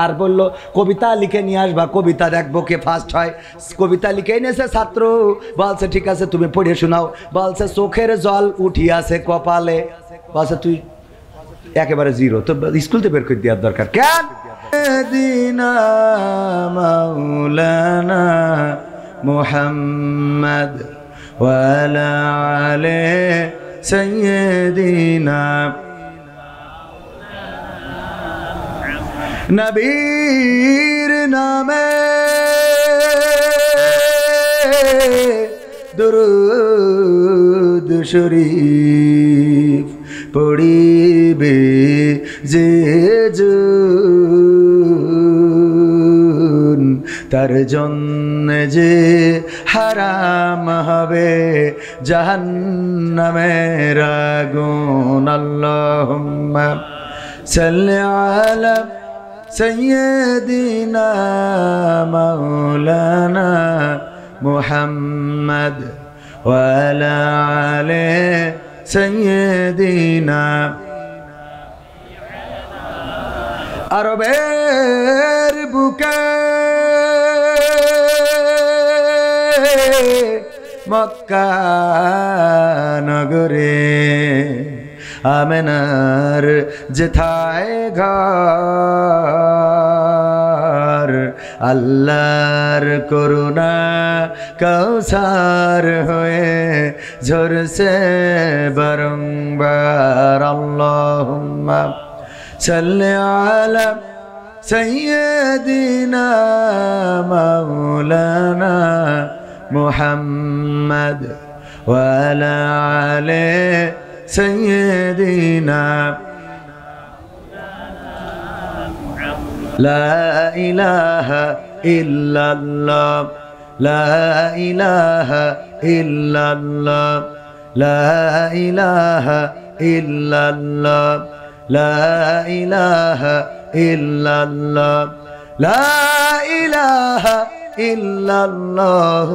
আর বলল কবিতা লিখে নিয়ে আসবা, কবিতা দেখবো কে ফার্স্ট হয়। কবিতা লিখে এনেছে ছাত্র, বলছে ঠিক আছে তুমি পড়ে শোনাও। বলছে চোখের জল উঠিয়াছে কপালে। বলছে তুই একেবারে জিরো, তো স্কুল থেকে বের করে দেওয়ার দরকার কেন? দিনা মাওলানা মুহাম্মদ ওয়ালা আলে সাইয়্যিদিনা নবীর নামে দুরূদ শরীফ পড়িবে যে জন, তার জন্য যে হারাম হবে জাহান্নামের আগুন। আল্লাহুম্মা সাল্লি আলা সাইয়্যিদিনা মাওলানা মুহাম্মদ ওয়া আলা আলি সাইয়্যিদিনা। আরবের বুকে মক্কা নগরে আমেনার যেথায় ঘর, আল্লাহর করুণা কৌসার হয়ে ঝরছে বারংবার। আল্লাহুম্মা সাল্লি আলা সাইয়্যিদিনা মাওলানা মুহাম্মদ ওয়া আলা আলি সাইয়্যিদিনা। লা ইলাহা ইল্লাল্লাহ, লা ইলাহা ইল্লাল্লাহ, লা ইলাহা ইল্লাল্লাহ, লা ইলাহা ইল্লাল্লাহ, লা ইলাহা ইল্লাল্লাহ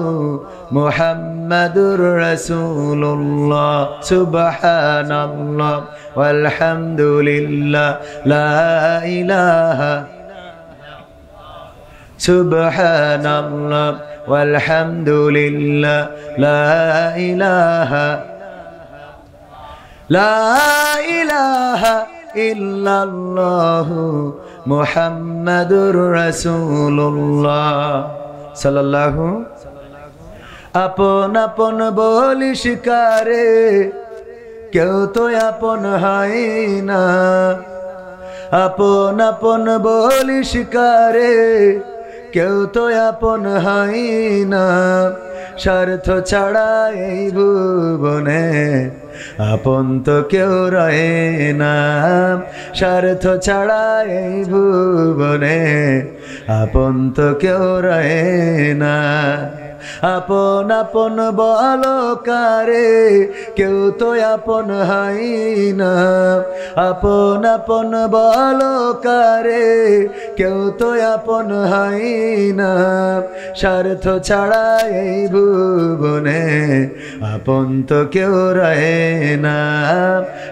মুহাম্মাদুর রাসূলুল্লাহ। সুবহানাল্লাহ ওয়ালহামদুলিল্লাহ, লা ইলাহা, সুবহানাল্লাহ ওয়ালহামদুলিল্লাহ, লা ইলাহা, লা ইলাহা ইল্লাল্লাহ মুহাম্মাদুর রাসূলুল্লাহ সাল্লাল্লাহু। আপন আপন বলি শিকারে কেউ তো আপন হয় না, আপন আপন বলি শিকারে কেউ তো আপন হয় না। স্বার্থ ছাড়া এই ভুবনে আপন তো কেউ রয়ে না, স্বার্থ ছাড়া এই ভুবনে আপন তো কেউ রয়ে না। আপন আপন বলো কারে কেউ তো আপন হয় না, আপন আপন বলো কারে কেউ তো আপন হয় না। স্বার্থ ছাড়া এই ভুবনে আপন তো কেউ রয়ে না,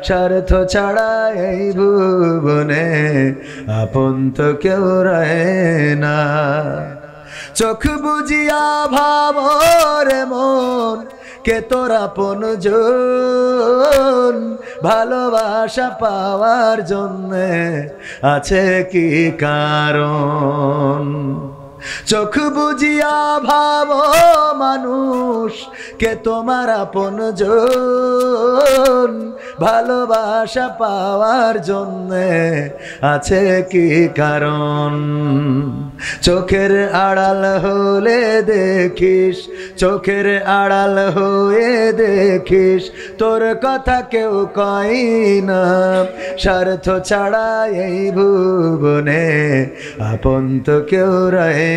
স্বার্থ ছাড়া এই ভুবনে আপন তো কেউ রয়ে না। চোখ বুঝিয়া ভাবর মন কে তোর আপন জন, ভালোবাসা পাওয়ার জন্যে আছে কি কারণ? চোখ বুঝিয়া ভাবো মানুষ কে তোমার আপন জন, ভালোবাসা পাওয়ার জন্যে আছে কি কারণ? চোখের আড়াল হলে দেখিস, চোখের আড়াল হয়ে দেখিস তোর কথা কেউ কয় না। স্বার্থ ছাড়া এই ভুবনে আপন তো কেউ রয়ে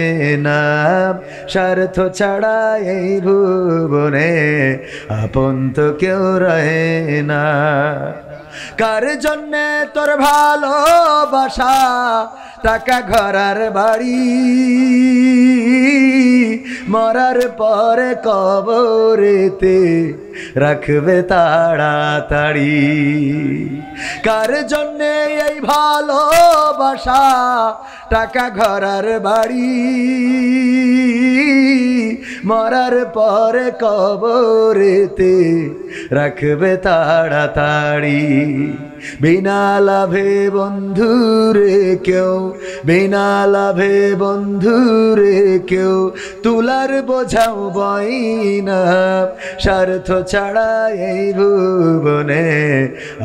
না, স্বার্থ ছাড়া এই ভুবনে আপন তো কেউ রয়ে না। কার জন্যে তোর ভালোবাসা টাকা ঘর আর বাড়ি, মরার পরে কবরেতে রাখবে তাড়াতাড়ি। কার জন্যে এই ভালোবাসা, টাকা ঘর আর বাড়ি, মরার পরে কবরেতে রাখবে তাড়াতাড়ি। বিনা লাভে বন্ধুরে কেউ, বিনা লাভে বন্ধুরে কেউ তুলার বোঝাও বই না। স্বার্থ ছাড়া এই ভুবনে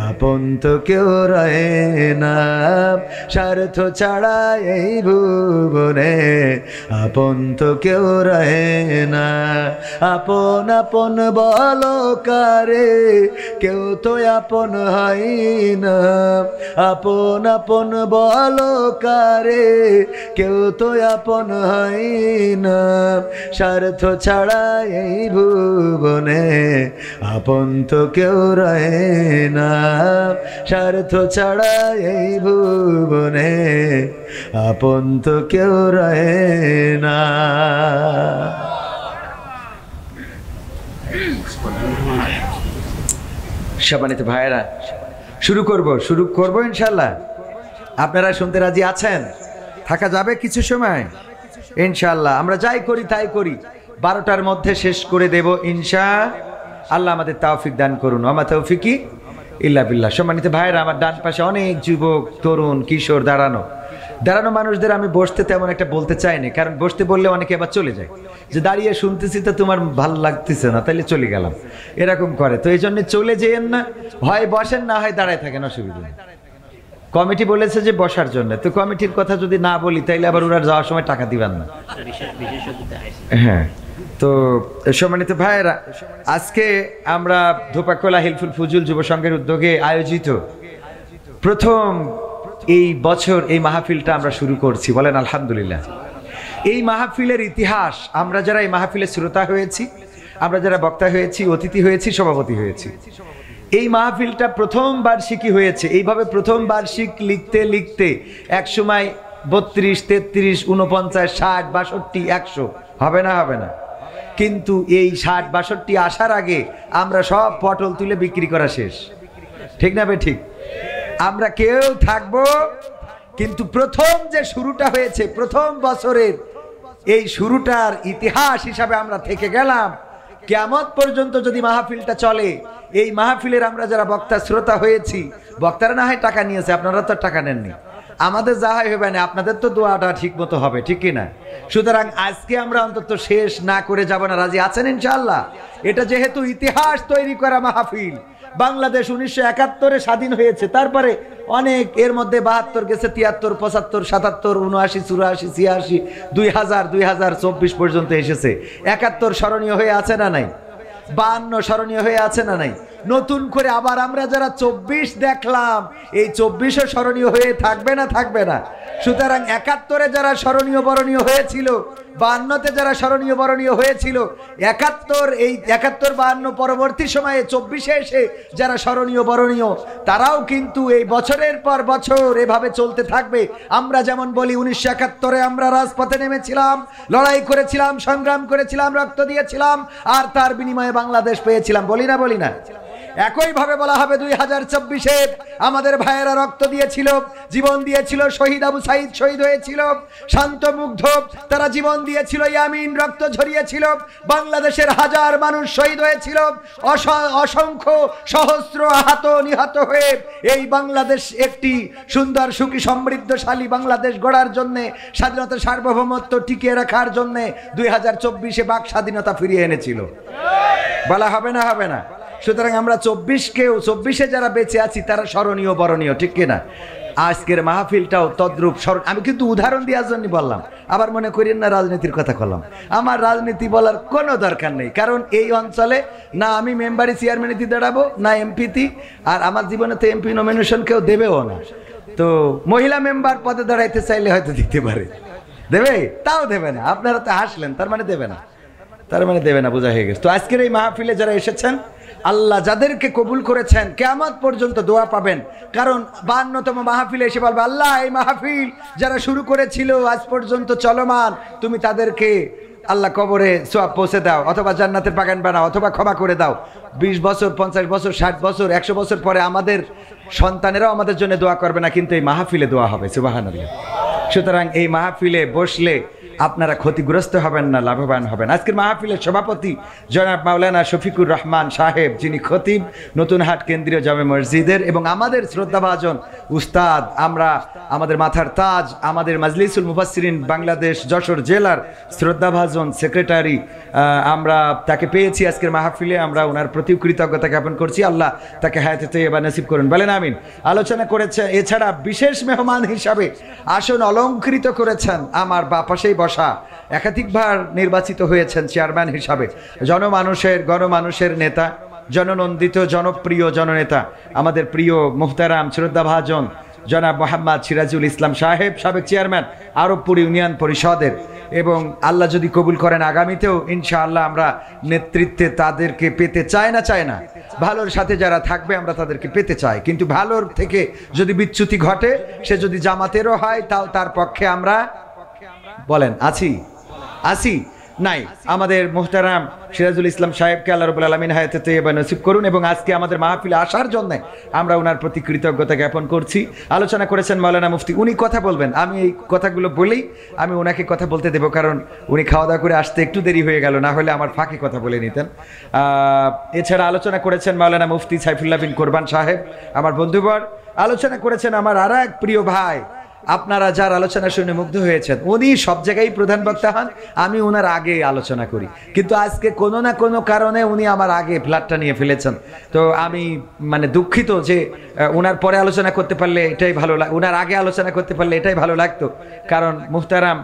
আপন তো কেউ রয়ে না। স্বার্থ ছাড়া এই ভুবনে আপন তো কেউ রয়ে না। আপন আপন বলো কারে, কেউ তো আপন হয় না। আপন আপন বলো কারে, কেউ তো আপন হয় না। স্বার্থ ছাড়া এই ভুবনে আপন তো কেউ রয়ে না। স্বার্থ ছাড়া এই ভুবনে আপন তো কেউ রয়ে না। সম্মানিত ভাইয়েরা, শুরু করব ইনশাল্লাহ। আপনারা শুনতে রাজি আছেন? থাকা যাবে কিছু সময় ইনশাল্লাহ। আমরা যাই করি তাই করি, 12টার মধ্যে শেষ করে দেব ইনশাআল্লাহ। আমাদের তৌফিক দান করুন, আমা তৌফিকি ইল্লা বিল্লাহ। সম্মানিত ভাইয়েরা, আমার ডান পাশে অনেক যুবক, তরুণ, কিশোর দাঁড়ানো মানুষদের আমি বসতে তেমন একটা বলতে চাইনি, কারণ বসতে বললে অনেকে আবার চলে যায়, যে দাঁড়িয়ে শুনতেছি তো তোমার ভালো লাগতেছে না, তাইলে চলে গেলাম, এরকম করে। তো এই জন্য চলে যেয়েন না, হয় বসেন না হয় দাঁড়ায় থাকেন, অসুবিধা নেই। কমিটি বলেছে যে বসার জন্য, তো কমিটির কথা যদি না বলি তাইলে আবার ওরা যাওয়ার সময় টাকা দিবেন না। হ্যাঁ, তো সম্মানিত ভাইয়েরা, আজকে আমরা ধোপাকোলা হিলফুল ফুজুল যুব সংঘের উদ্যোগে আয়োজিত প্রথম এই বছর এই মাহফিলটা আমরা শুরু করছি, বলেন আলহামদুলিল্লাহ। এই মাহফিলের ইতিহাস, আমরা যারা এই মাহফিলের শ্রোতা হয়েছি, আমরা যারা বক্তা হয়েছি, অতিথি হয়েছি, সভাপতি হয়েছি, এই মাহফিলটা প্রথম বার্ষিকী হয়েছে। এইভাবে প্রথম বার্ষিক লিখতে লিখতে এক সময় 32, 33, 49, 60, 62, 100 হবে না। কিন্তু এই 60, 62 আসার আগে আমরা সব পটল তুলে বিক্রি করা শেষ, ঠিক না বে ঠিক? আমরা কেউ থাকবো, কিন্তু প্রথম যে শুরুটা হয়েছে, প্রথম বছরের এই শুরুটার ইতিহাস হিসাবে আমরা থেকে গেলাম। কিয়ামত পর্যন্ত যদি মাহফিলটা চলে, এই মাহফিলের আমরা যারা বক্তা শ্রোতা হয়েছি, বক্তারা না হয় টাকা নিয়েছে, আপনারা তো টাকা নেননি, আমাদের যা হয় হবে না, আপনাদের তো দোয়াটা ঠিক মতো হবে, ঠিক কিনা? সুতরাং আজকে আমরা অন্তত শেষ না করে যাব না, রাজি আছেন ইনশাআল্লাহ? এটা যেহেতু ইতিহাস তৈরি করা মাহফিল, বাংলাদেশ 1971-এ স্বাধীন হয়েছে, তারপরে অনেক এর মধ্যে 72 গেছে, 73, 75, 77, 79, 84, 86, 2000, 2024 পর্যন্ত এসেছে। 71 স্মরণীয় হয়ে আছে না নাই? 52 স্মরণীয় হয়ে আছে না নাই? নতুন করে আবার আমরা যারা 24 দেখলাম, এই 24ও স্মরণীয় হয়ে থাকবে না, থাকবে না? সুতরাং 71-এ যারা স্মরণীয় বরণীয় হয়েছিল, 52-তে যারা স্মরণীয় বরণীয় হয়েছিল, 71, এই 71, 52 পরবর্তী সময়ে 24-এ এসে যারা স্মরণীয় বরণীয়, তারাও কিন্তু এই বছরের পর বছর এভাবে চলতে থাকবে। আমরা যেমন বলি 1971-এ আমরা রাজপথে নেমেছিলাম, লড়াই করেছিলাম, সংগ্রাম করেছিলাম, রক্ত দিয়েছিলাম, আর তার বিনিময়ে বাংলাদেশ পেয়েছিলাম, বলি না? একইভাবে বলা হবে 2024-এ আমাদের ভাইয়েরা রক্ত দিয়েছিল, জীবন দিয়েছিল, শহীদ আবু সাইদ শহীদ হয়েছিল, শান্ত মুগ্ধ তারা জীবন দিয়েছিল, ইয়ামিন রক্ত ঝরিয়েছিল, বাংলাদেশের হাজার মানুষ শহীদ হয়েছিল, অসংখ্য সহস্র আহত নিহত হয়ে এই বাংলাদেশ একটি সুন্দর সুখী সমৃদ্ধশালী বাংলাদেশ গড়ার জন্যে, স্বাধীনতা সার্বভৌমত্ব টিকিয়ে রাখার জন্যে 2024-এ বাক স্বাধীনতা ফিরিয়ে এনেছিল, বলা হবে না? সুতরাং আমরা 24-এ যারা বেঁচে আছি তারা স্মরণীয় বরণীয়, ঠিক কিনা? আজকের মাহফিলটাও তদ্রূপ স্মরণ। আমি কিন্তু উদাহরণ দেওয়ার জন্য বললাম, আবার মনে করেন না রাজনীতির কথা বললাম। আমার রাজনীতি বলার কোনো দরকার নেই, কারণ এই অঞ্চলে না আমি মেম্বারি চেয়ারম্যানিতে দাঁড়াবো, না এমপিতে, আর আমার জীবনে তো এমপি নমিনেশন কেউ দেবেও না। তো মহিলা মেম্বার পদে দাঁড়াইতে চাইলে হয়তো দিতে পারে, দেবে, তাও দেবে না। আপনারা তো হাসলেন, তার মানে দেবে না, বোঝা হয়ে গেছে। তো আজকের এই মাহফিলে যারা এসেছেন, আল্লাহ যাদেরকে কবুল করেছেন কিয়ামত পর্যন্ত দোয়া পাবেন, কারণ 52তম মাহফিলে এসে বলবে, আল্লাহ এই মাহফিল যারা শুরু করেছিল আজ পর্যন্ত চলমান, তুমি তাদেরকে আল্লাহ কবরে সওয়াব পৌঁছে দাও, অথবা জান্নাতের বাগান বানাও, অথবা ক্ষমা করে দাও। 20 বছর 50 বছর 60 বছর 100 বছর পরে আমাদের সন্তানেরাও আমাদের জন্য দোয়া করবে না, কিন্তু এই মাহফিলে দোয়া হবে। সুবহানাল্লাহ। সুতরাং এই মাহফিলে বসলে আপনারা ক্ষতিগ্রস্ত হবেন না, লাভবান হবেন। আজকের মাহফিলের সভাপতি জনাব মাওলানা শফিকুর রহমান সাহেব, যিনি খতিব নতুনহাট কেন্দ্রীয় জামে মসজিদের, এবং আমাদের শ্রদ্ধাভাজন উস্তাদ, আমরা আমাদের মাথার তাজ, আমাদের মাজলিসুল মুফাসসিরিন বাংলাদেশ যশোর জেলার শ্রদ্ধাভাজন সেক্রেটারি, আমরা তাকে পেয়েছি আজকের মাহফিলে। আমরা ওনার প্রতি কৃতজ্ঞতা জ্ঞাপন করছি। আল্লাহ তাকে হায়াতে তৈয়বা নসিব করুন, বলেন আমিন। আলোচনা করেছে, এছাড়া বিশেষ মেহমান হিসাবে আসন অলঙ্কৃত করেছেন আমার বাপাশেই বসা, একাধিকবার নির্বাচিত হয়েছেন চেয়ারম্যান হিসাবে, গণমানুষের নেতা, জননন্দিত জনপ্রিয় জননেতা, আমাদের প্রিয় মুহতারাম শ্রদ্ধাভাজন জনাব মোহাম্মদ সিরাজুল ইসলাম সাহেব, সাবেক চেয়ারম্যান আরবপুর ইউনিয়ন পরিষদের, এবং আল্লাহ যদি কবুল করেন আগামীতেও ইনশাআল্লাহ আমরা নেতৃত্বে তাদেরকে পেতে চাই না, ভালোর সাথে যারা থাকবে আমরা তাদেরকে পেতে চাই, কিন্তু ভালোর থেকে যদি বিচ্যুতি ঘটে, সে যদি জামাতেরও হয়, তাও তার পক্ষে আমরা বলেন আছি নাই। আমাদের মুহতারাম সিরাজুল ইসলাম সাহেবকে আল্লাহ রাব্বুল আলামিন হায়াতে তৈয়বা নসিব করুন, এবং আজকে আমাদের মাহফিলে আসার জন্য আমরা ওনার প্রতি কৃতজ্ঞতা জ্ঞাপন করছি। আলোচনা করেছেন মাওলানা মুফতি, উনি কথা বলবেন, আমি এই কথাগুলো বলেই আমি ওনাকে কথা বলতে দেব, কারণ উনি খাওয়া দাওয়া করে আসতে একটু দেরি হয়ে গেল, না হলে আমার ফাঁকে কথা বলে নিতেন। এছাড়া আলোচনা করেছেন মাওলানা মুফতি সাইফুল্লাহ বিন কোরবান সাহেব, আমার বন্ধুবর। আলোচনা করেছেন আমার আর এক প্রিয় ভাই, আপনারা যার আলোচনা শুনে মুগ্ধ হয়েছেন, উনি সব জায়গায় প্রধান বক্তা হন, আমি ওনার আগে আলোচনা করি, কিন্তু আজকে কোনো না কোনো কারণে উনি আমার আগে ফ্ল্যাটটা নিয়ে ফেলেছেন। তো আমি দুঃখিত যে ওনার পরে আলোচনা করতে পারলে এটাই ভালো ওনার আগে আলোচনা করতে পারলে এটাই ভালো লাগতো, কারণ মুহতারাম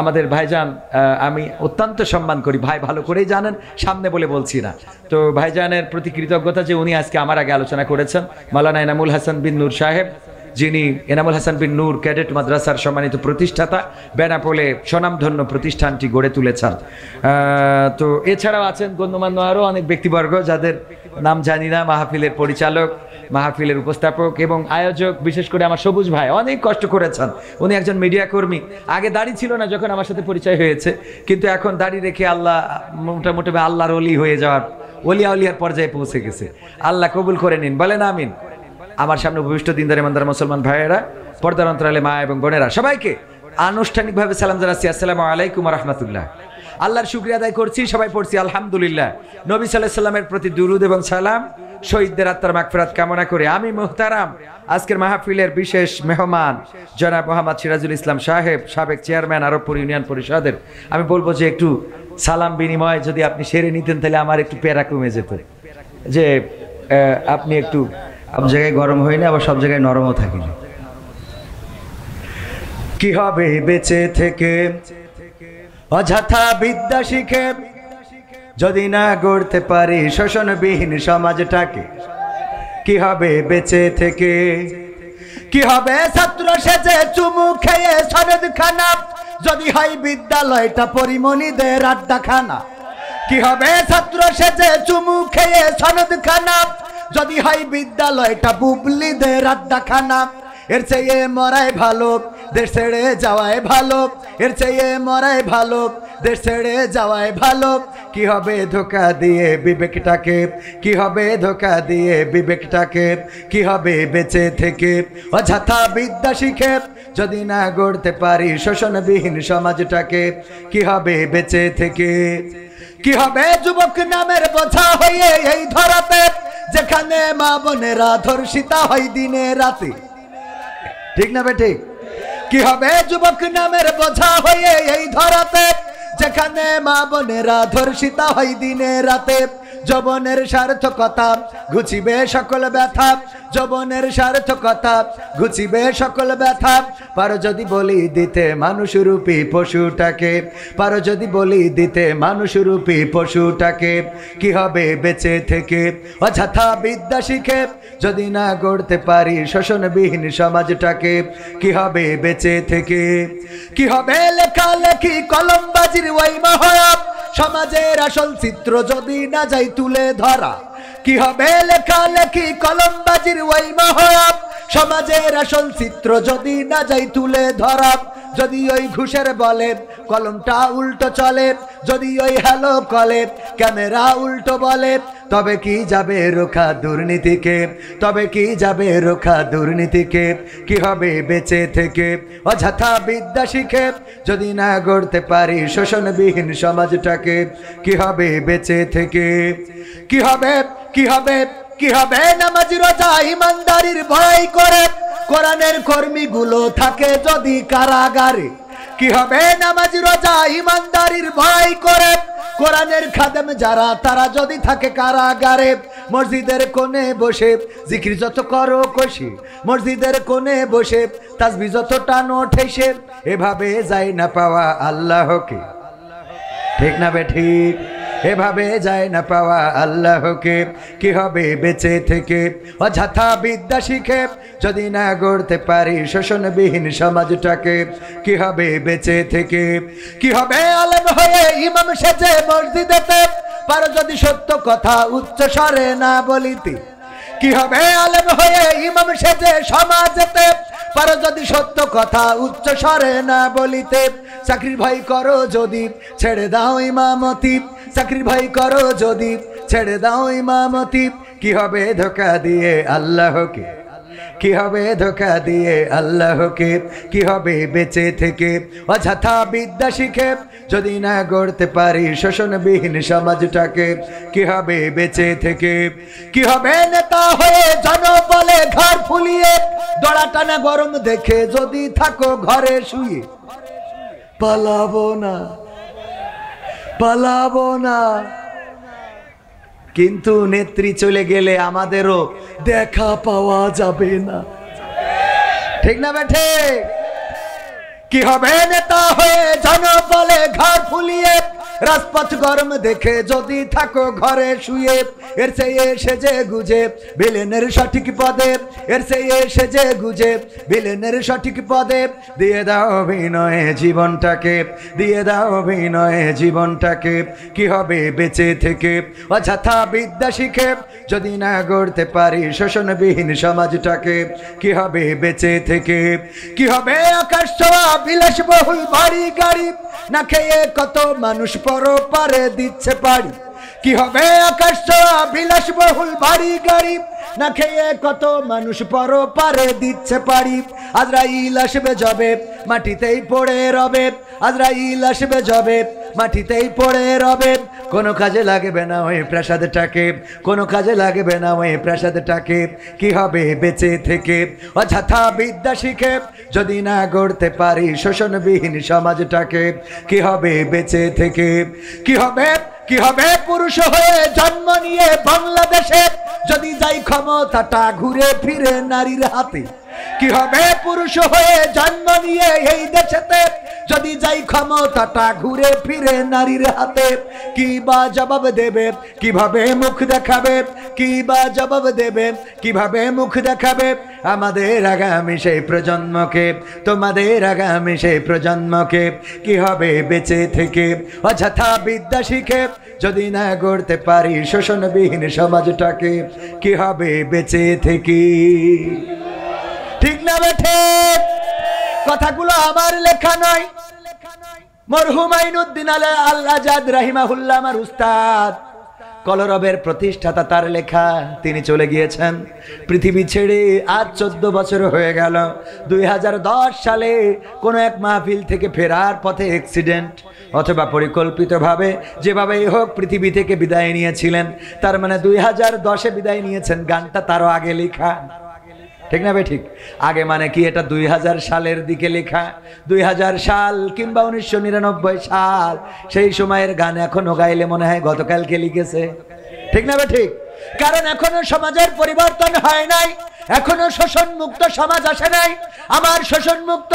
আমাদের ভাইজান আমি অত্যন্ত সম্মান করি, ভাই ভালো করেই জানেন, সামনে বলে বলছি না। তো ভাইজানের প্রতি কৃতজ্ঞতা যে উনি আজকে আমার আগে আলোচনা করেছেন। মাওলানা এনামুল হাসান বিন নূর সাহেব, যিনি এনামুল হাসান বিন নূর ক্যাডেট মাদ্রাসার সম্মানিত প্রতিষ্ঠাতা, বেনাপোলে স্বনামধন্য প্রতিষ্ঠানটি গড়ে তুলেছেন। তো এছাড়াও আছেন গণ্যমান্য আরও অনেক ব্যক্তিবর্গ, যাদের নাম জানি না, মাহফিলের পরিচালক, মাহফিলের উপস্থাপক এবং আয়োজক, বিশেষ করে আমার সবুজ ভাই অনেক কষ্ট করেছেন। উনি একজন মিডিয়া কর্মী, আগে দাড়ি ছিল না যখন আমার সাথে পরিচয় হয়েছে, কিন্তু এখন দাড়ি রেখে আল্লাহ মোটামুটি আল্লাহর অলি হয়ে যাওয়ার, অলিয়ার পর্যায়ে পৌঁছে গেছে। আল্লাহ কবুল করে নিন, বলেন আমিন। আমার সামনে ভবিষ্ঠ দিনদার ইমানদার মুসলমান ভাইয়েরা, পর্দার অন্তরালে মা এবং বোনেরা, সবাইকে আনুষ্ঠানিকভাবে সালাম জানাচ্ছি, আসসালামু আলাইকুম ওয়া রাহমাতুল্লাহ। আল্লাহর শুকরিয়া আদায় করছি, সবাই পড়ছি আলহামদুলিল্লাহ। নবী সাল্লাল্লাহু আলাইহি সাল্লামের প্রতি দুরুদ এবং সালাম, শহীদদের আত্মার মাগফিরাত কামনা করে আমি মুহতারাম আজকের মাহফিলের বিশেষ মেহমান জনাব মোহাম্মদ সিরাজুল ইসলাম সাহেব, সাবেক চেয়ারম্যান আরবপুর ইউনিয়ন পরিষদের, আমি বলবো যে একটু সালাম বিনিময় যদি আপনি সেরে নিতেন, তাহলে আমার একটু প্যারা কমে যেত, যে আপনি একটু সব জায়গায় গরম হয় না, আবার সব জায়গায় নরমও থাকে না। কি হবে বেঁচে থেকে অযথা বিদ্যা শিখে, যদি না গড়তে পারি শোষণবিহীন সমাজটাকে? কি হবে বেঁচে থেকে? কি হবে ছাত্র সেজে চুমু খেয়ে সনদখানা, যদি হয় বিদ্যালয়টা পরিমণিদের আড্ডাখানা? কি হবে ছাত্র সেজে চুমু খেয়ে সনদখানা, যদি হয় বিদ্যালয়টা বুবলিদের আড্ডাখানা? এর চেয়ে মরাই ভালো, দেশ ছেড়ে যাওয়াই ভালো, এর চেয়ে মরাই ভালো, দেশ ছেড়ে যাওয়াই ভালো। কি হবে ধোকা দিয়ে বিবেকটাকে, কি হবে ধোকা দিয়ে বিবেকটাকে? কি হবে বেঁচে থেকে অযথা বিদ্যা শিখে, যদি না গড়তে পারি শোষণবিহীন সমাজটাকে? কি হবে বেঁচে থেকে? কি হবে যুবক নামের বোঝা হয়ে এই ধরাতে, যেখানে মা বোনেরা ধর্ষিতা হয় দিনে রাতে? ঠিক না বেঠিক? কি হবে যুবক নামের বোঝা হয়ে এই ধরাতে, যেখানে মা বোনেরা ধর্ষিতা হয় দিনে রাতে? যৌবনের সার্থকতা ঘুচিবে সকল ব্যথা, যৌবনের সার্থকতা ঘুচিবে সকল ব্যথা। পারো যদি বলি দিতে মানুষরূপী পশুটাকে, পারো যদি বলি দিতে মানুষরূপী পশুটাকে? কি হবে বেঁচে থেকে অযথা বিদ্যা শিখে, যদি না গড়তে পারি শোষণবিহীন সমাজটাকে? কি হবে বেঁচে থেকে? কি হবে লেখালেখি কলমবাজির ওই মহড়া, সমাজের আসল চিত্র যদি না যাই তুলে ধরা? কি হবে লেখালেখি কলমবাজির ওই মহড়া, সমাজের আসল চিত্র যদি না যাই তুলে ধরা? যদি ওই ঘুষের বলে কলমটা উল্টো চলে, যদি ওই হ্যালো কলে ক্যামেরা উল্টো বলে, তবে কি যাবে রোখা দুর্নীতিকে, তবে কি যাবে রোখা দুর্নীতিকে, কি হবে বেঁচে থেকে অযথা বিদ্যা শিখে, যদি না গড়তে পারি শোষণবিহীন সমাজটাকে, কি হবে বেঁচে থেকে, কি হবে, কি হবে, কি হবে নামাজ রোজা ইমানদারির ভয় করে, কোরআনের কর্মীগুলো থাকে যদি কারাগারে, কি হবে নামাজ রোজা ইমানদারির ভয় করে, কোরআনের খাদেম যারা তারা যদি থাকে কারাগারে, মসজিদের কোণে বসে জিকির যত করো কষি, মসজিদের কোণে বসে তাসবিহ যত টানো ঠেসে, এভাবে যায় না পাওয়া আল্লাহকে, ঠিক না বে ঠিক, এভাবে যায় না পাওয়া আল্লাহকে, কি হবে বেঁচে থেকে অযথা বিদ্যা শিখে, যদি না গড়তে পারি শোষণবিহীন সমাজটাকে, কি হবে বেঁচে থেকে, কি হবে আলেম হয়ে ইমাম সেজে মসজিদেতে, পারো যদি সত্য কথা উচ্চ স্বরে না বলিতে, কি হবে আলেম হয়ে ইমাম সেজে সমাজেতে, পারো যদি সত্য কথা উচ্চ স্বরে না বলিতে, চাকরির ভয় করো যদি ছেড়ে দাও ইমামতি, চাকরির ভয় করো যদি ছেড়ে দাও ইমামতি, কি হবে ধোঁকা দিয়ে আল্লাহকে, কি হবে ধোঁকা দিয়ে আল্লাহকে, কি হবে বেঁচে থেকে অযথা বিদ্যা শিখে, যদি না গড়তে পারি শোষণবিহীন সমাজটাকে, কি হবে বেঁচে থেকে, কি হবে নেতা হয়ে জনবলে ঘর ফুলিয়ে, দড়া টানা গরম দেখে যদি থাকো ঘরে শুয়ে, পালাবো না, পালাবো না, কিন্তু নেত্রী চলে গেলে আমাদেরও দেখা পাওয়া যাবে না, ঠিক না বেঠে, কি হবে নেতা হয়ে জনবলে ঘর ফুলিয়ে, রাজপথ গরম দেখে যদি থাকো ঘরে শুয়ে, এর চেয়ে সেজে গুজে ভিলেনের সঠিক পদে, এর চেয়ে সেজে গুজে ভিলেনের সঠিক পদে, দিয়ে দাও অভিনয়ে জীবনটাকে, দিয়ে দাও অভিনয়ে জীবনটাকে, কি হবে বেঁচে থেকে অযথা বিদ্যা শিখে, যদি না গড়তে পারি শোষণবিহীন সমাজটাকে, কি হবে বেঁচে থেকে, কি হবে আকাশ ছোঁয়া বিলাসবহুল বাড়ি গাড়ি, না খেয়ে কত মানুষ পরপারে দিচ্ছে পাড়ি, কি হবে আকাশ ছোঁয়া বিলাসবহুল বাড়ি গাড়ি, না খেয়ে কত মানুষ পরপারে দিচ্ছে পাড়ি, আজরাইল আসবে যবে মাটিতেই পড়ে রবে, আজরাইল আসবে যবে মাটিতেই পড়ে রবে, কোনো কাজে লাগবে না ওই প্রাসাদটাকে, কোনো কাজে লাগবে না ওই প্রাসাদটাকে, কি হবে বেঁচে থেকে অযথা বিদ্যা শিখে, যদি না গড়তে পারি শোষণবিহীন সমাজটাকে, কি হবে বেঁচে থেকে, কি হবে, কি হবে পুরুষ হয়ে জন্ম নিয়ে বাংলাদেশে, যদি যাই ক্ষমতাটা ঘুরে ফিরে নারীর হাতে, কি হবে পুরুষ হয়ে জন্ম নিয়ে এই দেশেতে, যদি যাই ক্ষমতাটা ঘুরে ফিরে নারীর হাতে, কি বা জবাব দেবে, কিভাবে মুখ দেখাবে, কি বা জবাব দেবে, কিভাবে মুখ দেখাবে আমাদের আগামী সেই প্রজন্মকে, তোমাদের আগামী সেই প্রজন্মকে, কি হবে বেঁচে থেকে অযথা বিদ্যা শিখে, যদি না গড়তে পারি শোষণবিহীন সমাজটাকে, কি হবে বেঁচে থেকে, ঠিক না বেঠে, কথাগুলো আমার লেখা নয়, মরহুম আইনুদ্দিন আল আজাদ রাহিমাহুল্লাহ আমার উস্তাদ, কলরবের প্রতিষ্ঠাতা, তার লেখা, তিনি চলে গিয়েছেন পৃথিবী ছেড়ে, আজ 14 বছর হয়ে গেল। 2010 সালে কোনো এক মাহফিল থেকে ফেরার পথে অ্যাক্সিডেন্ট অথবা পরিকল্পিতভাবে যেভাবেই হোক পৃথিবী থেকে বিদায় নিয়েছিলেন, তার মানে 2010-এ বিদায় নিয়েছেন, গানটা তারও আগে লেখা, ঠিক না ভাই ঠিক, আগে মানে কি এটা 2000 সালের দিকে লেখা, 2000 সাল কিংবা 1999 সাল, সেই সময়ের গান এখনো গাইলে মনে হয় গতকালকে লিখেছে, ঠিক না ভাই ঠিক, কারণ এখনো সমাজের পরিবর্তন হয় নাই, এখনো শোষণ মুক্ত সমাজ আসে নাই। আমার শোষণ মুক্ত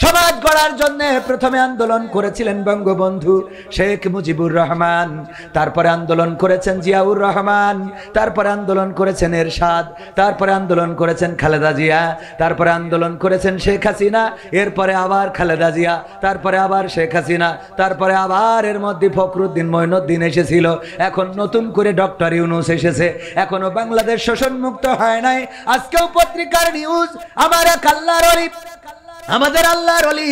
সমাজ গড়ার জন্য প্রথমে আন্দোলন করেছিলেন বঙ্গবন্ধু শেখ মুজিবুর রহমান, তারপরে আন্দোলন করেছেন জিয়াউর রহমান, তারপরে আন্দোলন করেছেন এরশাদ, তারপরে আন্দোলন করেছেন খালেদা জিয়া, তারপরে আন্দোলন করেছেন শেখ হাসিনা, এরপরে আবার খালেদা জিয়া, তারপরে আবার শেখ হাসিনা, তারপরে আবার এর মধ্যে ফখরুদ্দিন মঈনুদ্দিন এসেছিল, এখন নতুন করে ডক্টর ইউনূস এসেছে। এখনো বাংলাদেশ শোষণ মুক্ত হয় নাই। আজকেও পত্রিকার নিউজ, আমার এক আল্লাহর ওলি আমাদের আল্লাহর ওলি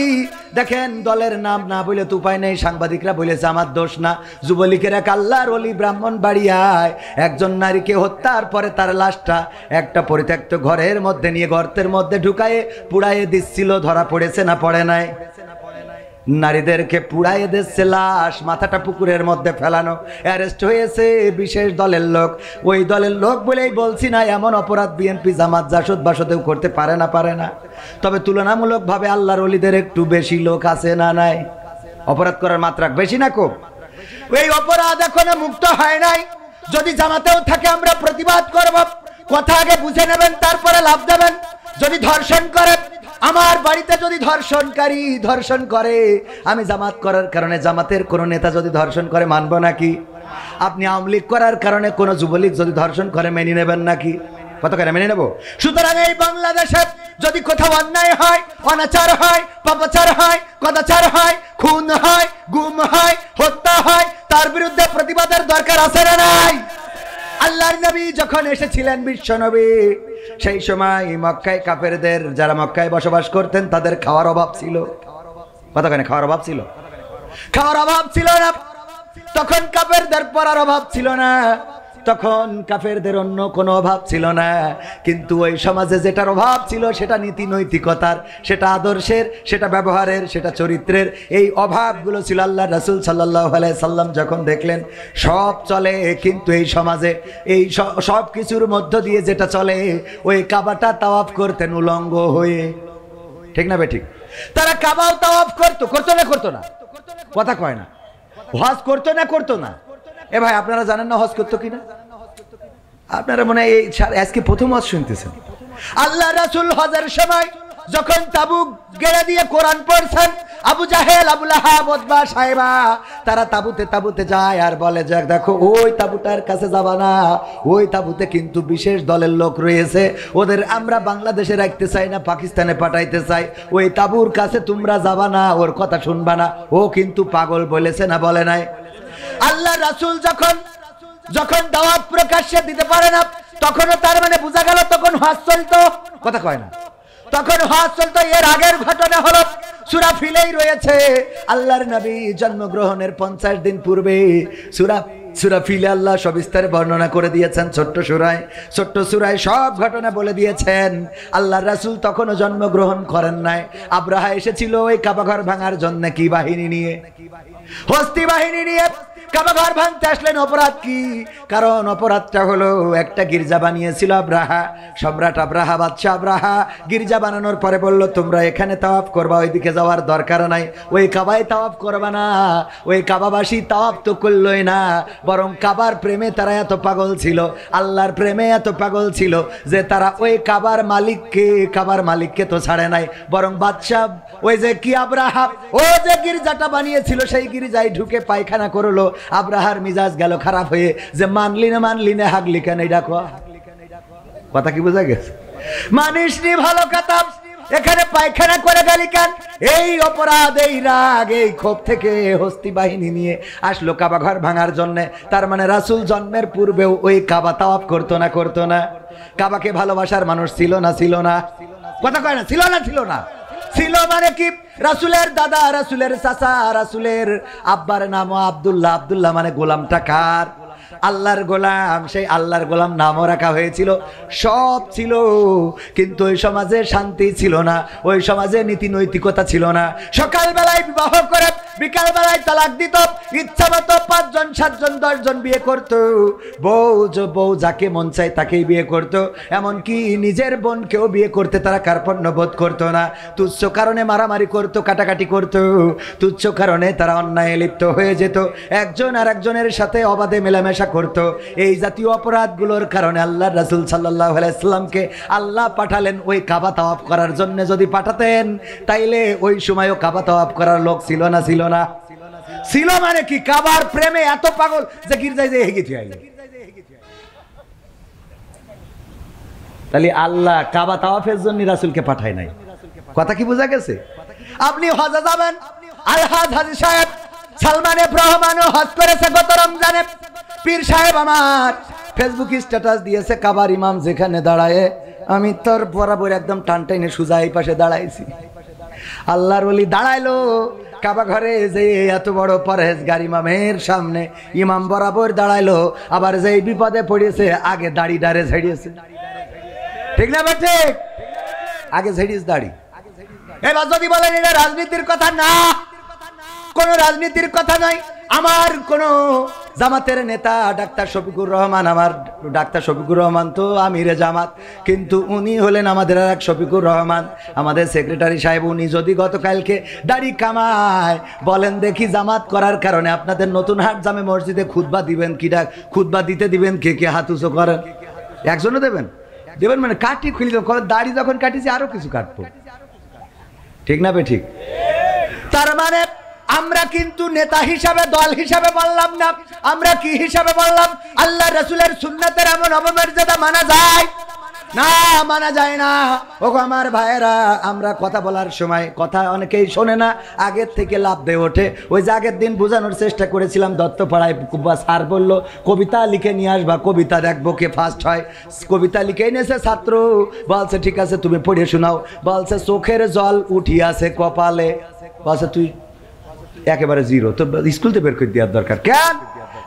দেখেন, দলের নাম না বলে তো উপায় নেই, সাংবাদিকরা বলেছে আমার দোষ না। যুবলীগের এক আল্লাহর ওলি ব্রাহ্মণবাড়িয়ায় একজন নারীকে হত্যার পরে তার লাশটা একটা পরিত্যক্ত ঘরের মধ্যে নিয়ে গর্তের মধ্যে ঢুকায়ে পুড়াইয়ে দিচ্ছিল, ধরা পড়েছে না পড়ে নাই? নারীদেরকে পুড়াইয়ে দিচ্ছে, লাশ মাথাটা পুকুরের মধ্যে ফেলানো, অ্যারেস্ট হয়েছে বিশেষ দলের লোক। ওই দলের লোক বলেই বলছি না, এমন অপরাধ বিএনপি জামাত জাসদ বাসদেও করতে পারে না। তবে তুলনামূলকভাবে আল্লাহর ওলিদের একটু বেশি লোক আছে না নাই? অপরাধ করার মাত্রা বেশি না কম? এই অপরাধ এখনো মুক্ত হয় নাই। যদি জামাতেও থাকে আমরা প্রতিবাদ করব। কথা আগে বুঝে নেবেন, তারপরে লাভ দেবেন। যদি ধর্ষণ করে, আমার বাড়িতে যদি ধর্ষণকারী ধর্ষণ করে, আমি জামাত করার কারণে জামাতের কোনো নেতা যদি ধর্ষণ করে মানব নাকি? আপনি আওয়ামী লীগ করার কারণে কোনো যুবলীগ যদি ধর্ষণ করে মেনে নেবেন নাকি? কত করে মেনে নেব? সুতরাং এই বাংলাদেশে যদি কোথাও অন্যায় হয়, অনাচার হয়, পাপাচার হয়, কদাচার হয়, খুন হয়, গুম হয়, হত্যা হয়, তার বিরুদ্ধে প্রতিবাদের দরকার আছে না নাই? আল্লাহর নবী যখন এসেছিলেন, বিশ্ব নবী, সেই সময় মক্কায় কাফেরদের, যারা মক্কায় বসবাস করতেন, তাদের খাওয়ার অভাব ছিল। কতখানি খাওয়ার অভাব ছিল? খাওয়ার অভাব ছিল না। তখন কাফেরদের পড়ার অভাব ছিল না, তখন কাফেরদের অন্য কোনো অভাব ছিল না। কিন্তু ওই সমাজে যেটার অভাব ছিল, সেটা নীতি নৈতিকতার, সেটা আদর্শের, সেটা ব্যবহারের, সেটা চরিত্রের, এই অভাবগুলো ছিল। আল্লাহ রাসূল সাল্লাল্লাহু আলাইহি সাল্লাম যখন দেখলেন সব চলে, কিন্তু এই সমাজে এই সব কিছুর মধ্য দিয়ে যেটা চলে, ওই কাবাটা তাওয়াফ করতেন উলঙ্গ হয়ে। ঠিক না বেঠিক? তারা কাবাও তাওয়াফ করতো না? কথা কয় না। হজ করতো না? এ ভাই, আপনারা জানেন না হজ করতো কিনা? আপনারা মনে হয় আজকে প্রথম হজ শুনতেছেন। আল্লাহ রাসূল হজের সময় যখন তাবুক গেড়ে দিয়ে কোরআন পড়ছেন, আবু জাহেল, আবু লাহাব, উতবা, সাইবা তারা তাবুতে যায় আর বলে যে দেখো, ওই তাবুটার কাছে যাবা না, ওই তাবুতে কিন্তু বিশেষ দলের লোক রয়েছে, ওদের আমরা বাংলাদেশে রাখতে চাই না, পাকিস্তানে পাঠাইতে চাই, ওই তাবুর কাছে তোমরা যাবা না, ওর কথা শুনবা না, ও কিন্তু পাগল বলেছে না বলে নাই? আল্লাহ রাসূল যখন দাওয়াত প্রকাশ্যে দিতে পারে না, তখনও তার মানে বোঝা গেল তখন হজ চলতো। কথা কয় না? তখন হজ চলতো। এর আগের ঘটনা হলো সূরা ফিলেই রয়েছে, আল্লাহর নবী জন্মগ্রহণের 50 দিন পূর্বে সূরা ফিলে আল্লাহ সবিস্তারে বর্ণনা করে দিয়েছেন। ছোট্ট সূরায় সব ঘটনা বলে দিয়েছেন। আল্লাহর রাসূল তখনও জন্মগ্রহণ করেন নাই। আব্রাহা এসেছিল ওই কাবা ঘর ভাঙার জন্য, কি বাহিনী নিয়ে? হস্তি বাহিনী নিয়ে। কাবা ঘর ভাঙতে আসলেন। অপরাধ কি? কারণ অপরাধটা হলো একটা গির্জা বানিয়েছিল আব্রাহা, সম্রাট আব্রাহা, বাদশা আব্রাহা। গির্জা বানানোর পরে বলল, তোমরা এখানে তাওয়াফ করবা, ওইদিকে যাওয়ার দরকার নাই, ওই কাবায় তাওয়াফ করবা না। ওই কাবাবাসী তাওয়াফ তো করলই না, বরং কাবার প্রেমে তারা এত পাগল ছিল, আল্লাহর প্রেমে এত পাগল ছিল যে তারা ওই কাবার মালিককে তো ছাড়ে নাই, বরং বাদশা ওই যে কি আব্রাহা ও যে গির্জাটা বানিয়েছিল, সেই গির্জায় ঢুকে পায়খানা করলো। আব্রাহার মিজাজ গেল খারাপ হয়ে, যে মানলি না হাগলি কেন? এটা কথা কি বোঝা গেছে? মানিস নি ভালো কথা, এখানে পায়খানা করে গেলি কেন? এই অপরাধ, এই রাগ, এই ক্ষোভ থেকে হস্তি বাহিনী নিয়ে আসলো কাবা ঘর ভাঙার জন্য। তার মানে রাসূল জন্মের পূর্বেও ওই কাবা তাওয়াফ করতো না? কাবাকে ভালোবাসার মানুষ ছিল না? কথা কয় না? ছিল না? ছিল মানে কি? রাসূলের দাদা, রাসূলের চাচা, রাসূলের আব্বার নাম আব্দুল্লাহ মানে গোলামটা কার? আল্লাহর গোলাম। সেই আল্লাহর গোলাম নামও রাখা হয়েছিল, সব ছিল, কিন্তু ওই সমাজে শান্তি ছিল না, ওই সমাজে নীতি নৈতিকতা ছিল না। সকালবেলায় বিবাহ করে বিকালবেলায় তালাক দিত, ইচ্ছা মতো 5 জন 7 জন 10 জন বিয়ে করত, বউ যাকে মন চায় তাকেই বিয়ে করত, এমনকি নিজের বোনকেও বিয়ে করতে তারা কার্পণ্য বোধ করতো না। তুচ্ছ কারণে মারামারি করতো, কাটাকাটি করতো, তুচ্ছ কারণে তারা অন্যায় লিপ্ত হয়ে যেত, একজন আর একজনের সাথে অবাধে মেলামেশা করত। এই জাতীয় অপরাধগুলোর কারণে আল্লাহ রাসূল সাল্লাল্লাহু আলাইহি সাল্লামকে আল্লাহ পাঠালেন ওই কাবা তাওয়াফ করার জন্য। যদি পাঠাতেন তাইলে ওই সময়ও কাবা তাওয়াফ করার লোক ছিল না? ছিল মানে কি? কাবার প্রেমে এত পাগল যে গির্জায় যে হেগে আইলো। তাহলে আল্লাহ কাবা তাওয়াফের জন্য রাসূলকে পাঠায় নাই। কথা কি বোঝা গেছে? আপনি হজে যাবেন, আলহাজ হাজী সাহেব সালমান এফ রহমানও হজ করেছে গত রমজানে। পীর সাহেব আমার ফেসবুক স্ট্যাটাস দিয়েছে, কাবার ইমাম যেখানে দাঁড়ায় আমি তোর বরাবর একদম টান টাইনে সোজা এই পাশে দাঁড়াইছি। আল্লাহর ওলি দাঁড়াইলো কাবা ঘরে, যে এত বড় পরহেজগার ইমামের সামনে ইমাম বরাবর দাঁড়াইলো, আবার যেই বিপদে পড়েছে আগে দাড়ি ডারে ঝেড়িয়েছে। ঠিক না ভাই? ঠিক, আগে ঝেড়িয়েছে দাড়ি। এবার যদি বলেন এটা রাজনীতির কথা, না, কোন রাজনীতির কথা নয়। আমার কোন জামাতের নেতা ডাক্তার শফিকুর রহমান, আমার ডাক্তার শফিকুর রহমান তো আমিরে জামাত, কিন্তু উনি হলেন আমাদের আর এক শফিকুর রহমান, আমাদের সেক্রেটারি সাহেব। উনি যদি গতকালকে দাড়ি কামায়, বলেন দেখি জামাত করার কারণে আপনাদের নতুন হাট জামে মসজিদে খুতবা দিবেন কি? খুতবা দিতে দিবেন কে কে? হাত উঁচু করেন। একজনও দেবেন? দেবেন মানে কাটি খুলি, দাড়ি যখন কাটিছি আরো কিছু কাটবো। ঠিক না বে? ঠিক। তার মানে আমরা কিন্তু নেতা হিসাবে, দল হিসাবে বললাম না, আমরা কি হিসাবে বললাম? আল্লাহ রাসূলের সুন্নাতের এমন অপমর্যাদা মানা যায় না? মানা যায় না। ও আমার ভাইয়েরা, আমরা কথা বলার সময় কথা অনেকেই শোনে না, আগের থেকে লাভ দিয়ে ওঠে। ওই যে আগের দিন বোঝানোর চেষ্টা করেছিলাম, দত্তপাড়ায় স্যার বললো কবিতা লিখে নিয়ে আসবা, কবিতা দেখবো কে ফার্স্ট হয়। কবিতা লিখে এনেছে ছাত্র, বলছে ঠিক আছে তুমি পড়ে শোনাও। বলছে চোখের জল উঠিয়াছে কপালে। বলছে তুই একেবারে জিরো, তো স্কুলতে বের করে দেওয়ার দরকার। কেন?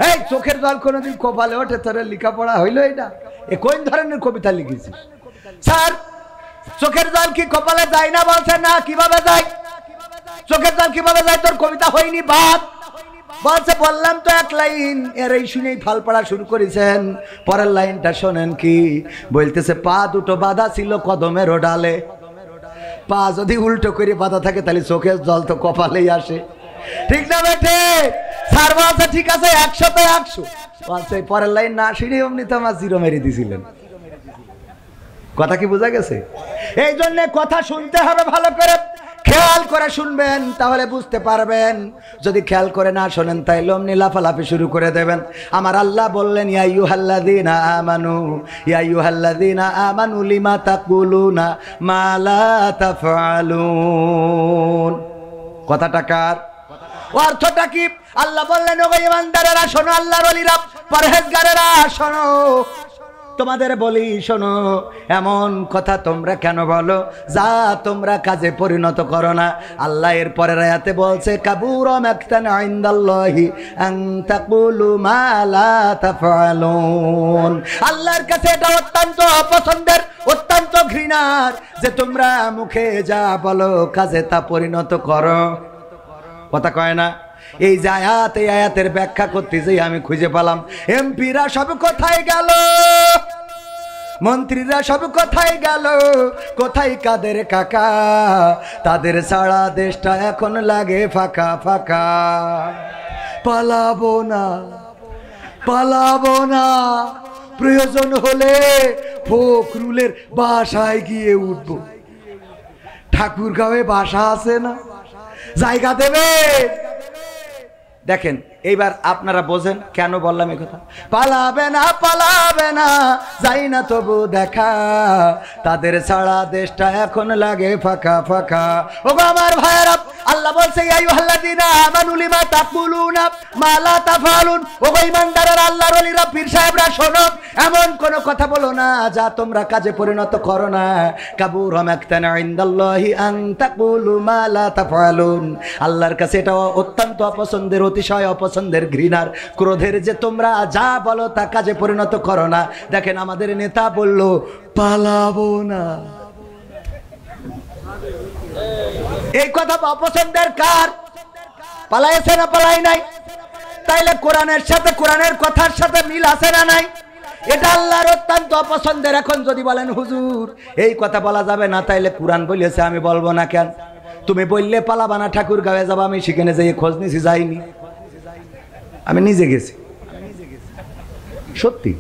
এই চোখের জল কোনোদিন কপালে ওঠে? তোর লেখাপড়া হইলো এটা? এ কোন ধরনের কবিতা লিখেছিস? স্যার চোখের জল কি কপালে যায় না? বলছে না। কিভাবে যায়? চোখের জল কিভাবে যায়? তোর কবিতা হয়নি বাদ। বলছে বললাম তো এক লাইন। এর এই শুনেই ফাল পড়া শুরু করেছেন। পরের লাইনটা শোনেন কি বলতেছে, পা দুটো বাঁধা ছিল কদমের ডালে। পা যদি উল্টো করে বাঁধা থাকে তাহলে চোখের জল তো কপালেই আসে। ঠিক না বেটে? স্যার বলছে ঠিক আছে 100 তে 100। বলছে পরের লাইন না শুনে অমনি তো আমার জিরো মেরে দিয়েছিলেন। কথা কি বোঝা গেছে? এই জন্য কথা শুনতে হবে ভালো করে, খেয়াল করে শুনবেন, তাহলে বুঝতে পারবেন। যদি খেয়াল করে না শোনেন তাইলে অমনি লাফালাফি শুরু করে দেবেন। আমার আল্লাহ বললেন, ইয়া আইয়ুহাল্লাযীনা আমানু, ইয়া আইয়ুহাল্লাযীনা আমানু লিমা তাকুলুনা মা লা তাফআলুন। কথাটা কার? অর্থটা কি? আল্লাহ বললেন, ও ঈমানদারেরা শোনো, আল্লাহর ওলিরা, পরহেজগারেরা শোনো, তোমাদের বলি শোনো, এমন কথা তোমরা কেন বলো যা তোমরা কাজে পরিণত করো না। আল্লাহ এর পরের আয়াতে বলছে, কাবুরা মাকতান ইনদাল্লাহি আন তাকুলু মা লা তাফআলুন। আল্লাহর কাছে এটা অত্যন্ত অপছন্দের, অত্যন্ত ঘৃণার যে তোমরা মুখে যা বলো কাজে তা পরিণত করো। কথা কয় না? এই যে আয়াত, এই আয়াতের ব্যাখ্যা করতে যে আমি খুঁজে পেলাম, এমপিরা সব কোথায় গেল, মন্ত্রীরা সব কোথায় গেল, কোথায় কাদের কাকা? তাদের ছাড়া দেশটা এখন লাগে ফাঁকা ফাঁকা। পালাবো না, পালাবো না, প্রয়োজন হলে ফখরুলের বাসায় গিয়ে উঠবো। ঠাকুরগাঁওয়ে বাসা আছে না, জায়গা দেবে। দেখেন এইবার আপনারা বোঝেন কেন বললাম এই কথা। পালাবে না, পালাবে না, যাই না তবু দেখা, তাদের ছাড়া দেশটা এখন লাগে ফাঁকা ফাঁকা। ও আমার ভাইয়েরা, আল্লাহ বলছে, ইয়া আইয়ুহাল্লাযীনা আমানু লিমা তাকুলুনা মা লা তাফআলুন। ও ঈমানদারেরা, আল্লাহর ওলিরা, পীর সাহেবরা শোনো, এমন কোন কথা বলো না যা তোমরা কাজে পরিণত করো না। কাবুরা মাকতান ইনদাল্লাহি আন তাকুলু মা লা তাফআলুন। আল্লাহর কাছে এটা অত্যন্ত অপছন্দের, অতিশয় অপছন্দের, ঘৃণার, ক্রোধের যে তোমরা যা বলো তা কাজে পরিণত করো না। দেখেন আমাদের নেতা বলল পালাবো না, এই কথা অপছন্দের কার? পালাইছে না পালাই নাই? তাইলে কোরআনের সাথে, কোরআনের কথার সাথে মিল আছে না নাই? এটা আল্লাহর অত্যন্ত অপছন্দের। এখন যদি বলেন হুজুর এই কথা বলা যাবে না, তাইলে কোরআন বলেছে আমি বলবো না কেন? তুমি বললে পালাবা না, ঠাকুরগাঁওয়ে যাবো, আমি সেখানে যাই খোঁজ নিছি, যাইনি, আমি নিজে গেছি, সত্যি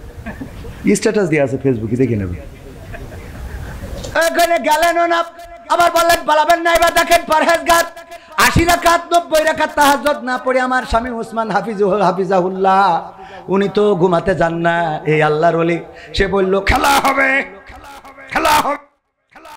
স্ট্যাটাস দিয়ে আছে ফেসবুকে, দেখে নেবে। এখানে গেলেন না, আবার বললেন পালাবেন না। এবার দেখেন পরহেজগার 80 রাকাত 90 রাকাত তাহাজ্জুদ না পড়ে আমার স্বামী ওসমান হাফিজাহুল্লাহ, উনি তো ঘুমাতে যান না, এই আল্লাহর ওলি, সে বলল খেলা হবে, খেলা হবে।